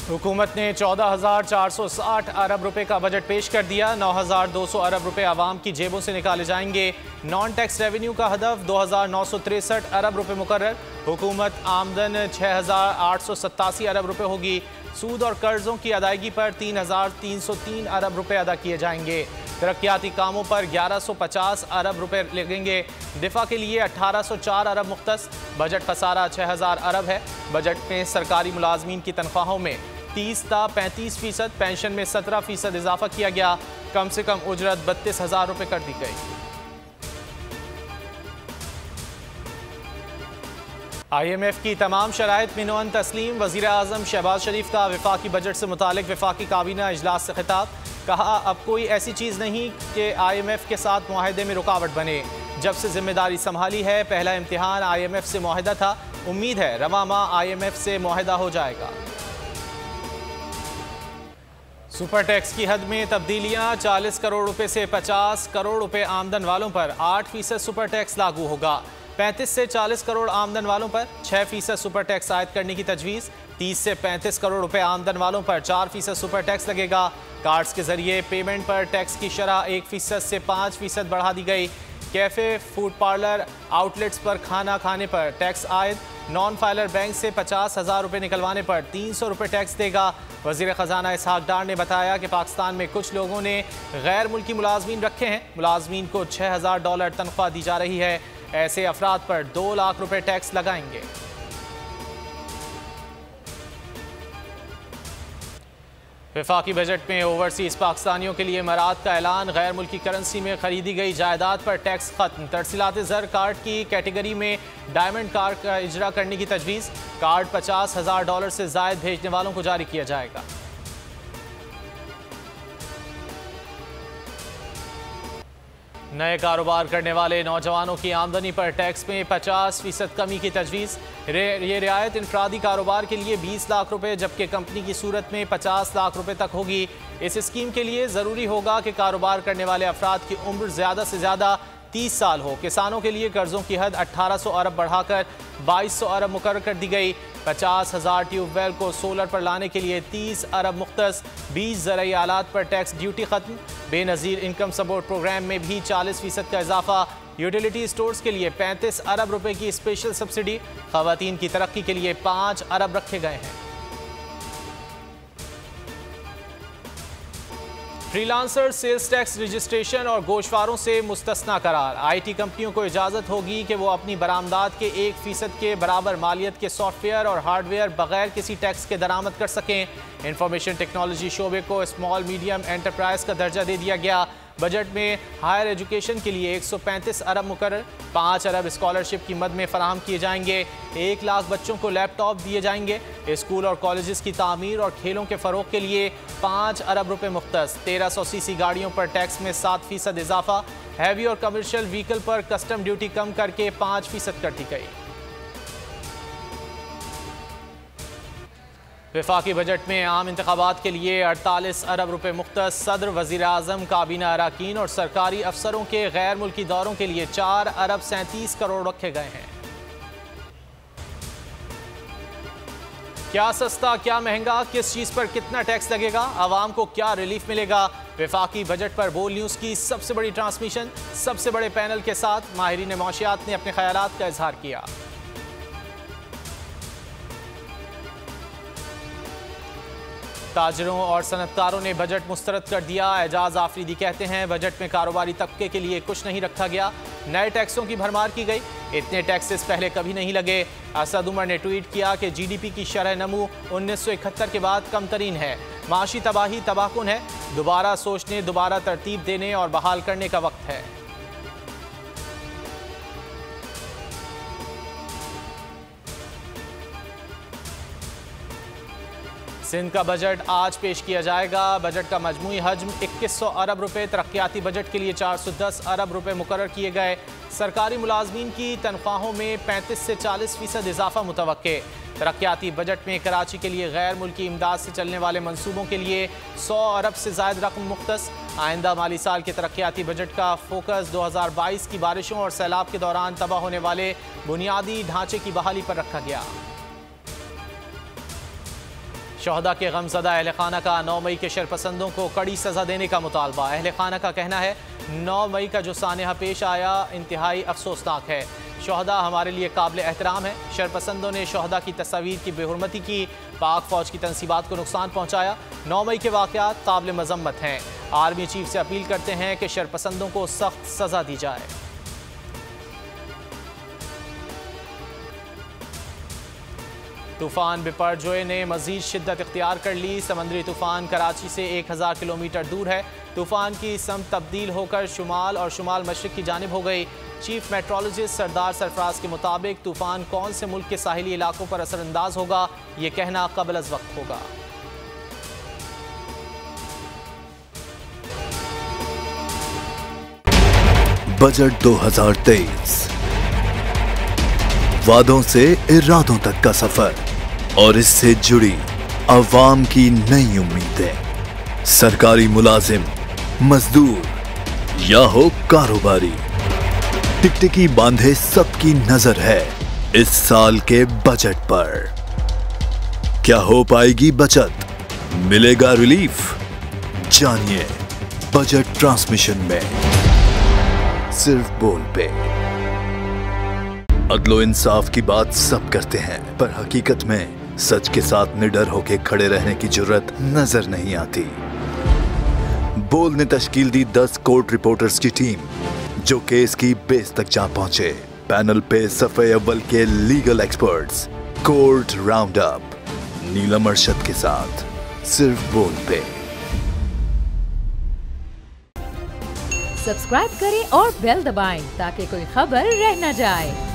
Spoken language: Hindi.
हुकूमत ने 14,460 अरब रुपए का बजट पेश कर दिया। 9,200 अरब रुपए आवाम की जेबों से निकाले जाएंगे। नॉन टैक्स रेवेन्यू का हदफ 2,963 अरब रुपए मुकर्रर। हुकूमत आमदन 6,887 अरब रुपए होगी। सूद और कर्जों की अदायगी पर 3,303 अरब रुपए अदा किए जाएंगे। तरक्याती कामों पर 1,150 अरब रुपए लगेंगे। दिफा के लिए 1,804 अरब मुख्तस। बजट खसारा 6,000 अरब है। बजट में सरकारी मुलाजमीन की तनख्वाहों में 30 ता 35%, पेंशन में 17% इजाफा किया गया। कम से कम उजरत 32,000 रुपए कर दी गई। IMF की तमाम शराइत मिनोअन तस्लीम। वज़ीर आज़म शहबाज शरीफ का वफाकी बजट से मुतालिक वफाकी काबीना इजलास से खिताब। कहा, अब कोई ऐसी चीज़ नहीं कि IMF के साथ मुआहदे में रुकावट बने। जब से जिम्मेदारी संभाली है पहला इम्तिहान IMF से मुआहदा था। उम्मीद है रवा माह IMF से मुआहदा हो जाएगा। सुपर टैक्स की हद में तब्दीलियां। 40 करोड़ रुपए से 50 करोड़ रुपए आमदन वालों पर 8% सुपर टैक्स लागू होगा। 35 से 40 करोड़ आमदन वालों पर 6% सुपर टैक्स आयद करने की तजवीज़। 30 से 35 करोड़ रुपए आमदन वालों पर 4% सुपर टैक्स लगेगा। कार्ड्स के जरिए पेमेंट पर टैक्स की शरह 1% से 5% बढ़ा दी गई। कैफ़े, फूड पार्लर, आउटलेट्स पर खाना खाने पर टैक्स आयद। नॉन फाइलर बैंक से 50,000 रुपये निकलवाने पर 300 रुपये टैक्स देगा। वज़ीर ख़जाना इसहाक डार ने बताया कि पाकिस्तान में कुछ लोगों ने गैर मुल्की मुलाजमीन रखे हैं। मुलाजमीन को $6,000 तनख्वाह दी जा रही है। ऐसे अफराद पर 2 लाख रुपये टैक्स लगाएंगे। वफाकी बजट में ओवरसीज़ पाकिस्तानियों के लिए मराद का ऐलान। गैर मुल्की करेंसी में खरीदी गई जायदाद पर टैक्स खत्म। तरसीलात ज़र कार्ड की कैटेगरी में डायमंड कार्ड का इजरा करने की तजवीज़। कार्ड $50,000 से ज़ायद भेजने वालों को जारी किया जाएगा। नए कारोबार करने वाले नौजवानों की आमदनी पर टैक्स में 50% कमी की तजवीज़। ये रियायत इनफरादी कारोबार के लिए 20 लाख रुपए जबकि कंपनी की सूरत में 50 लाख रुपए तक होगी। इस स्कीम के लिए ज़रूरी होगा कि कारोबार करने वाले अफराद की उम्र ज़्यादा से ज़्यादा 30 साल हो। किसानों के लिए कर्जों की हद 1,800 अरब बढ़ाकर 2,200 अरब मुकर्रर कर दी गई। 50,000 ट्यूबवेल को सोलर पर लाने के लिए 30 अरब मुख्तस। 20 ज़रूरी आलात पर टैक्स ड्यूटी खत्म। बेनज़ीर इनकम सपोर्ट प्रोग्राम में भी 40% का इजाफा। यूटिलिटी स्टोर्स के लिए 35 अरब रुपए की स्पेशल सब्सिडी। ख़वातीन की तरक्की के लिए 5 अरब रखे गए हैं। फ्रीलांसर सेल्स टैक्स रजिस्ट्रेशन और गोशवारों से मुस्तस्ना करार। IT कंपनियों को इजाज़त होगी कि वो अपनी बरामदात के 1% के बराबर मालियत के सॉफ्टवेयर और हार्डवेयर बगैर किसी टैक्स के दरामद कर सकें। इंफॉर्मेशन टेक्नोलॉजी शोबे को स्मॉल मीडियम एंटरप्राइज का दर्जा दे दिया गया। बजट में हायर एजुकेशन के लिए 135 अरब मुकर्रर। 5 अरब स्कॉलरशिप की मद में फराहम किए जाएंगे। 1 लाख बच्चों को लैपटॉप दिए जाएंगे। स्कूल और कॉलेजेस की तामीर और खेलों के फ़रोग के लिए 5 अरब रुपए मुख्तस। 1300 CC गाड़ियों पर टैक्स में 7% इजाफा। हैवी और कमर्शियल व्हीकल पर कस्टम ड्यूटी कम करके 5% कर दी गई। वफाकी बजट में आम इंतखाबात के लिए 48 अरब रुपए मुख्तस। सदर, वज़ीर आज़म, काबीना अराकीन और सरकारी अफसरों के गैर मुल्की दौरों के लिए 4 अरब 37 करोड़ रखे गए हैं। क्या सस्ता, क्या महंगा, किस चीज़ पर कितना टैक्स लगेगा, आवाम को क्या रिलीफ मिलेगा। वफाकी बजट पर बोल न्यूज़ की सबसे बड़ी ट्रांसमिशन सबसे बड़े पैनल के साथ माहिरीन मौशियात ने अपने ख्यालात का इजहार किया। ताजरों और सनतकारों ने बजट मुस्तरद कर दिया। एजाज आफरीदी कहते हैं बजट में कारोबारी तबके के लिए कुछ नहीं रखा गया। नए टैक्सों की भरमार की गई। इतने टैक्सेस पहले कभी नहीं लगे। असद उमर ने ट्वीट किया कि GDP की शरह नमू 1971 के बाद कम तरीन है। माशी तबाही तबाहकुन है। दोबारा सोचने, दोबारा तरतीब देने और बहाल करने का वक्त है। सिंध का बजट आज पेश किया जाएगा। बजट का मजमूई हजम 2100 अरब रुपए। तरक्याती बजट के लिए 410 अरब रुपए मुकर्रर किए गए। सरकारी मुलाजमीन की तनख्वाहों में 35 से 40% इजाफा मुतवक्के। तरक्याती बजट में कराची के लिए गैर मुल्की इमदाद से चलने वाले मनसूबों के लिए 100 अरब से ज़ायद रकम मुख्तस। आइंदा माली साल के तरक्याती बजट का फोकस 2022 की बारिशों और सैलाब के दौरान तबाह होने वाले बुनियादी ढांचे की बहाली पर रखा गया। शोहदा के गमज़दा अहले खाना का 9 मई के शरपसंदों को कड़ी सज़ा देने का मुतालबा। अहले खाना का कहना है 9 मई का जो सानहा पेश आया इंतहाई अफसोसनाक है। शोहदा हमारे लिए काबिल एहतराम है। शरपसंदों ने शोहदा की तस्वीर की बेहुरमती की, पाक फौज की तनसीबात को नुकसान पहुँचाया। 9 मई के वाक़यात काबिल मज़म्मत हैं। आर्मी चीफ से अपील करते हैं कि शरपसंदों को सख्त सज़ा दी जाए। तूफान बिपरजॉय ने मज़ीद शिद्दत इख्तियार कर ली। समंदरी तूफान कराची से 1000 किलोमीटर दूर है। तूफान की समत तब्दील होकर शुमाल और शुमाल मशरिक की जानिब हो गई। चीफ मेट्रोलॉजिस्ट सरदार सरफराज के मुताबिक तूफान कौन से मुल्क के साहिली इलाकों पर असरअंदाज होगा, ये कहना कबल अज़ वक्त होगा। बजट 2023 वादों से इरादों तक का सफर और इससे जुड़ी अवाम की नई उम्मीदें। सरकारी मुलाजिम, मजदूर या हो कारोबारी, टिकटिकी बांधे सबकी नजर है इस साल के बजट पर। क्या हो पाएगी बचत, मिलेगा रिलीफ? जानिए बजट ट्रांसमिशन में, सिर्फ बोल पे। अदलो इंसाफ की बात सब करते हैं, पर हकीकत में सच के साथ निडर होकर खड़े रहने की जुर्रत नजर नहीं आती। बोल ने तश्कील दी 10 कोर्ट रिपोर्टर्स की टीम, जो केस की बेस तक जा पहुंचे। पैनल पे सफे अव्वल के legal experts, court round up, Neelam Arshad के साथ, सिर्फ बोल पे। सब्सक्राइब करें और बेल दबाएं ताकि कोई खबर रह न जाए।